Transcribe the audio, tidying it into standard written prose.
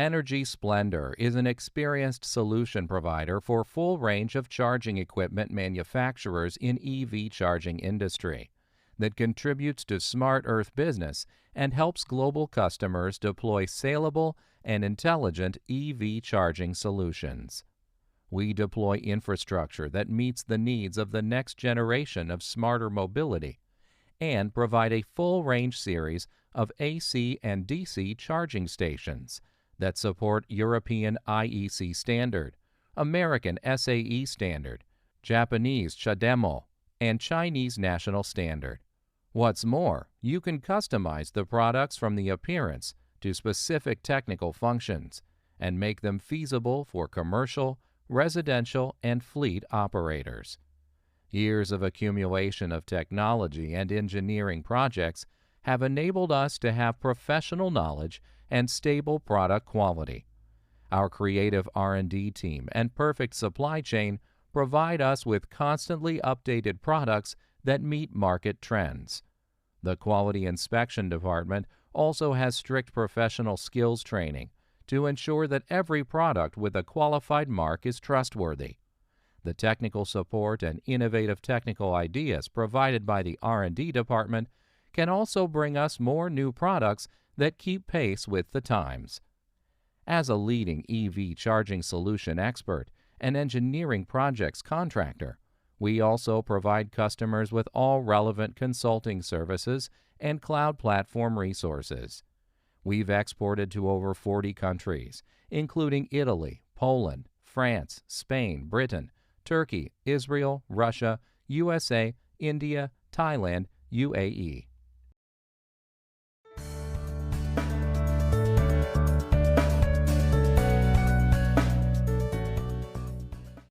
Energy Splendor is an experienced solution provider for full range of charging equipment manufacturers in EV charging industry that contributes to Smart Earth business and helps global customers deploy saleable and intelligent EV charging solutions. We deploy infrastructure that meets the needs of the next generation of smarter mobility and provide a full-range series of AC and DC charging stations that support European IEC standard, American SAE standard, Japanese CHAdeMO, and Chinese national standard. What's more, you can customize the products from the appearance to specific technical functions and make them feasible for commercial, residential, and fleet operators. Years of accumulation of technology and engineering projects have enabled us to have professional knowledge and stable product quality. Our creative R&D team and perfect supply chain provide us with constantly updated products that meet market trends. The Quality Inspection Department also has strict professional skills training to ensure that every product with a qualified mark is trustworthy. The technical support and innovative technical ideas provided by the R&D department can also bring us more new products that keep pace with the times. As a leading EV charging solution expert and engineering projects contractor, we also provide customers with all relevant consulting services and cloud platform resources. We've exported to over 40 countries, including Italy, Poland, France, Spain, Britain, Turkey, Israel, Russia, USA, India, Thailand, UAE.